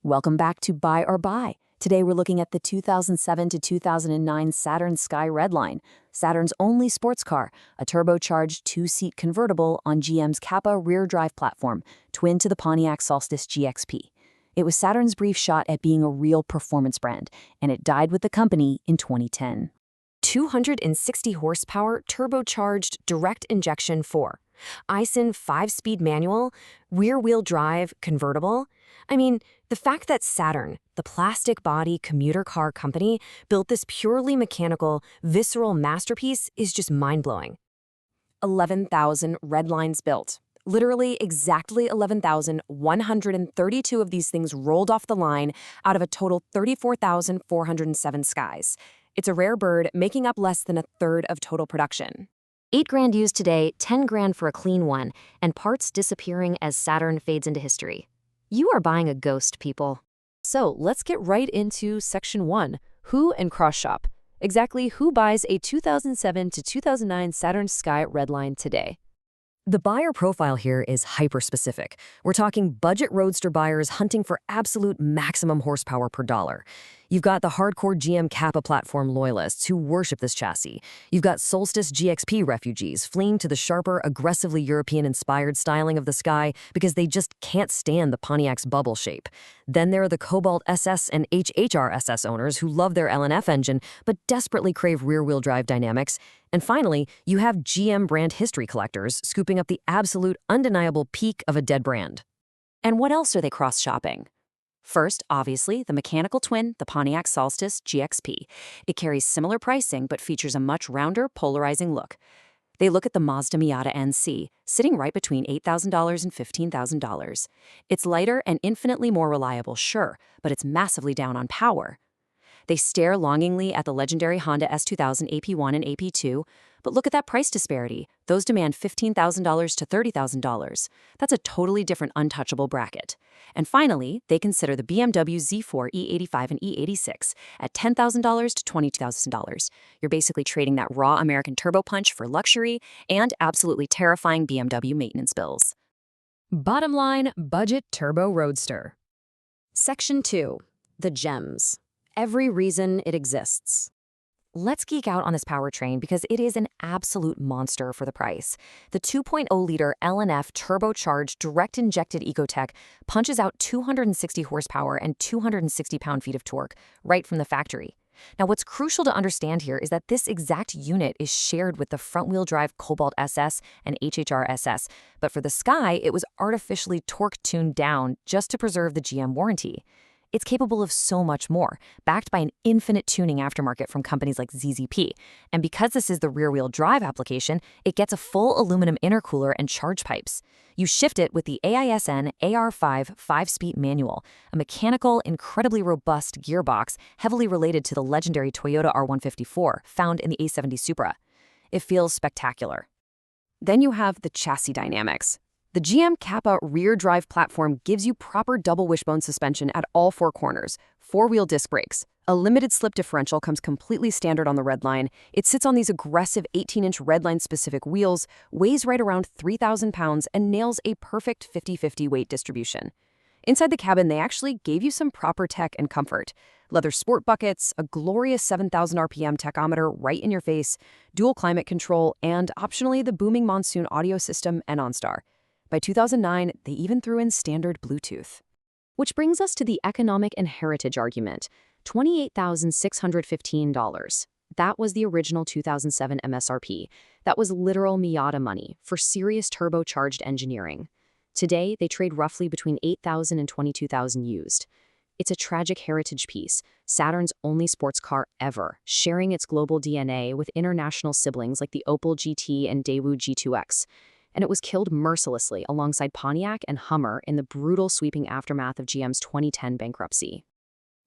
Welcome back to Buy or Buy. Today we're looking at the 2007 to 2009 Saturn Sky Red Line, Saturn's only sports car, a turbocharged two-seat convertible on GM's Kappa rear-drive platform, twin to the Pontiac Solstice GXP. It was Saturn's brief shot at being a real performance brand, and it died with the company in 2010. 260 horsepower turbocharged direct injection 4. Aisin 5-speed manual, rear-wheel drive convertible. I mean, the fact that Saturn, the plastic body commuter car company, built this purely mechanical, visceral masterpiece is just mind-blowing. 11,000 red lines built. Literally exactly 11,132 of these things rolled off the line out of a total 34,407 skies. It's a rare bird, making up less than a third of total production. $8,000 used today, $10,000 for a clean one, and parts disappearing as Saturn fades into history. You are buying a ghost, people. So let's get right into Section 1, Who and Cross Shop. Exactly who buys a 2007 to 2009 Saturn Sky Red Line today? The buyer profile here is hyper-specific. We're talking budget Roadster buyers hunting for absolute maximum horsepower per dollar. You've got the hardcore GM Kappa platform loyalists who worship this chassis. You've got Solstice GXP refugees fleeing to the sharper, aggressively European-inspired styling of the Sky because they just can't stand the Pontiac's bubble shape. Then there are the Cobalt SS and HHR SS owners who love their LNF engine but desperately crave rear-wheel drive dynamics. And finally, you have GM brand history collectors scooping up the absolute, undeniable peak of a dead brand. And what else are they cross-shopping? First, obviously, the mechanical twin, the Pontiac Solstice GXP. It carries similar pricing but features a much rounder, polarizing look. They look at the Mazda Miata NC, sitting right between $8,000 and $15,000. It's lighter and infinitely more reliable, sure, but it's massively down on power. They stare longingly at the legendary Honda S2000 AP1 and AP2, but look at that price disparity. Those demand $15,000 to $30,000. That's a totally different untouchable bracket. And finally, they consider the BMW Z4 E85 and E86 at $10,000 to $22,000. You're basically trading that raw American turbo punch for luxury and absolutely terrifying BMW maintenance bills. Bottom line, budget turbo Roadster. Section 2, the gems. Every reason it exists. Let's geek out on this powertrain because it is an absolute monster for the price. The 2.0-liter LNF turbocharged direct-injected Ecotec punches out 260 horsepower and 260 pound-feet of torque right from the factory. Now, what's crucial to understand here is that this exact unit is shared with the front-wheel drive Cobalt SS and HHR SS, but for the Sky, it was artificially torque-tuned down just to preserve the GM warranty. It's capable of so much more, backed by an infinite tuning aftermarket from companies like ZZP. And because this is the rear-wheel drive application, it gets a full aluminum intercooler and charge pipes. You shift it with the Aisin AR5 5-speed manual, a mechanical, incredibly robust gearbox heavily related to the legendary Toyota R154 found in the A70 Supra. It feels spectacular. Then you have the chassis dynamics. The GM Kappa rear-drive platform gives you proper double-wishbone suspension at all four corners, four-wheel disc brakes. A limited slip differential comes completely standard on the Red Line. It sits on these aggressive 18-inch Red Line-specific wheels, weighs right around 3,000 pounds, and nails a perfect 50-50 weight distribution. Inside the cabin, they actually gave you some proper tech and comfort. Leather sport buckets, a glorious 7,000 RPM tachometer right in your face, dual climate control, and optionally the booming Monsoon audio system and OnStar. By 2009, they even threw in standard Bluetooth. Which brings us to the economic and heritage argument, $28,615. That was the original 2007 MSRP. That was literal Miata money for serious turbocharged engineering. Today, they trade roughly between $8,000 and $22,000 used. It's a tragic heritage piece, Saturn's only sports car ever, sharing its global DNA with international siblings like the Opel GT and Daewoo G2X. And it was killed mercilessly alongside Pontiac and Hummer in the brutal sweeping aftermath of GM's 2010 bankruptcy.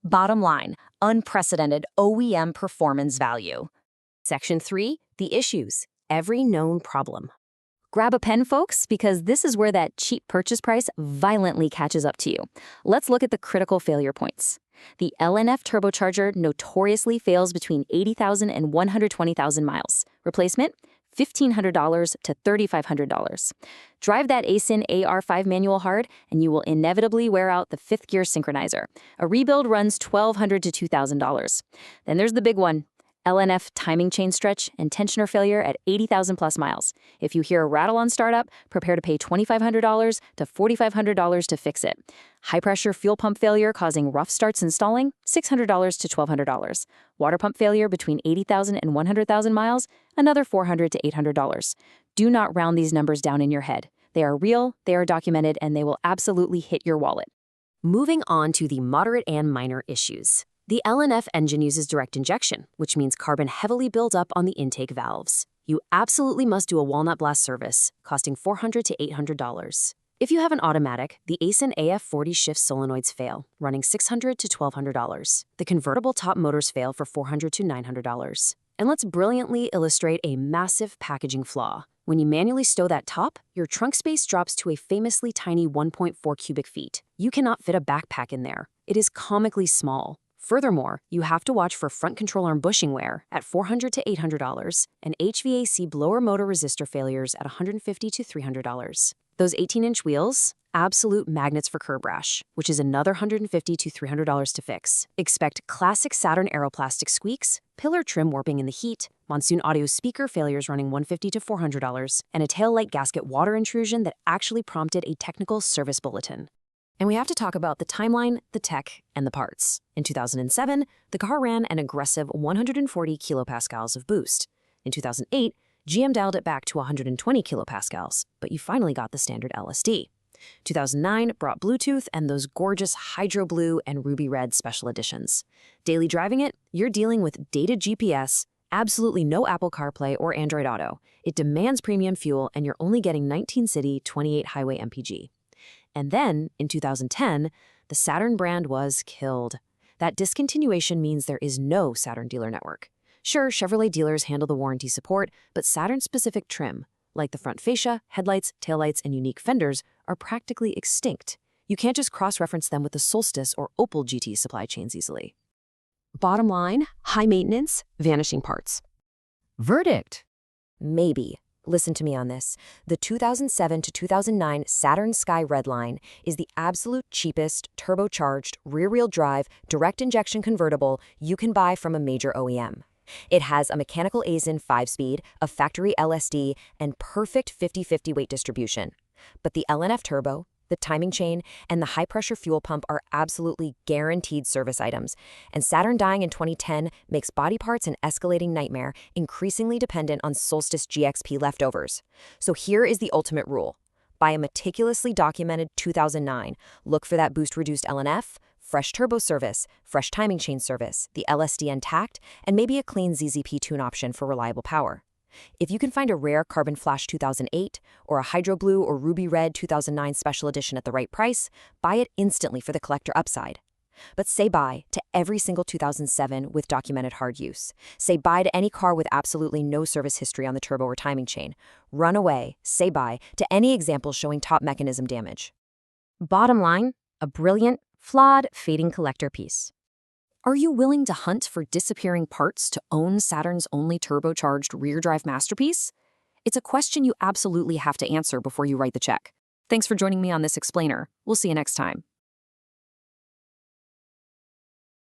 Bottom line, unprecedented OEM performance value. Section 3, the issues, every known problem. Grab a pen, folks, because this is where that cheap purchase price violently catches up to you. Let's look at the critical failure points. The LNF turbocharger notoriously fails between 80,000 and 120,000 miles. Replacement? $1,500 to $3,500. Drive that Aisin AR5 manual hard, and you will inevitably wear out the fifth gear synchronizer. A rebuild runs $1,200 to $2,000. Then there's the big one. LNF timing chain stretch and tensioner failure at 80,000 plus miles. If you hear a rattle on startup, prepare to pay $2,500 to $4,500 to fix it. High pressure fuel pump failure causing rough starts installing, $600 to $1,200. Water pump failure between 80,000 and 100,000 miles, another $400 to $800. Do not round these numbers down in your head. They are real, they are documented, and they will absolutely hit your wallet. Moving on to the moderate and minor issues. The LNF engine uses direct injection, which means carbon heavily builds up on the intake valves. You absolutely must do a walnut blast service, costing $400 to $800. If you have an automatic, the Aisin AF40 shift solenoids fail, running $600 to $1,200. The convertible top motors fail for $400 to $900. And let's brilliantly illustrate a massive packaging flaw. When you manually stow that top, your trunk space drops to a famously tiny 1.4 cubic feet. You cannot fit a backpack in there. It is comically small. Furthermore, you have to watch for front control arm bushing wear at $400 to $800 and HVAC blower motor resistor failures at $150 to $300. Those 18-inch wheels, absolute magnets for curb rash, which is another $150 to $300 to fix. Expect classic Saturn aeroplastic squeaks, pillar trim warping in the heat, monsoon audio speaker failures running $150 to $400, and a taillight gasket water intrusion that actually prompted a technical service bulletin. And we have to talk about the timeline, the tech, and the parts. In 2007, the car ran an aggressive 140 kilopascals of boost. In 2008, GM dialed it back to 120 kilopascals, but you finally got the standard LSD. 2009 brought Bluetooth and those gorgeous hydro blue and ruby red special editions. Daily driving it, you're dealing with dated GPS, absolutely no Apple CarPlay or Android Auto. It demands premium fuel, and you're only getting 19 city, 28 highway MPG. And then, in 2010, the Saturn brand was killed. That discontinuation means there is no Saturn dealer network. Sure, Chevrolet dealers handle the warranty support, but Saturn-specific trim, like the front fascia, headlights, taillights, and unique fenders, are practically extinct. You can't just cross-reference them with the Solstice or Opel GT supply chains easily. Bottom line, high maintenance, vanishing parts. Verdict. Maybe. Listen to me on this. The 2007 to 2009 Saturn Sky Red Line is the absolute cheapest turbocharged rear-wheel drive direct injection convertible you can buy from a major OEM. It has a mechanical Aisin 5-speed, a factory LSD, and perfect 50-50 weight distribution. But the LNF turbo, the timing chain, and the high-pressure fuel pump are absolutely guaranteed service items, and Saturn dying in 2010 makes body parts an escalating nightmare, increasingly dependent on Solstice GXP leftovers. So here is the ultimate rule. Buy a meticulously documented 2009. Look for that boost-reduced LNF, fresh turbo service, fresh timing chain service, the LSD intact, and maybe a clean ZZP tune option for reliable power. If you can find a rare Carbon Flash 2008 or a Hydro Blue or Ruby Red 2009 special edition at the right price, buy it instantly for the collector upside. But say bye to every single 2007 with documented hard use. Say bye to any car with absolutely no service history on the turbo or timing chain. Run away, say bye to any examples showing top mechanism damage. Bottom line, a brilliant, flawed, fading collector piece. Are you willing to hunt for disappearing parts to own Saturn's only turbocharged rear-drive masterpiece? It's a question you absolutely have to answer before you write the check. Thanks for joining me on this explainer. We'll see you next time.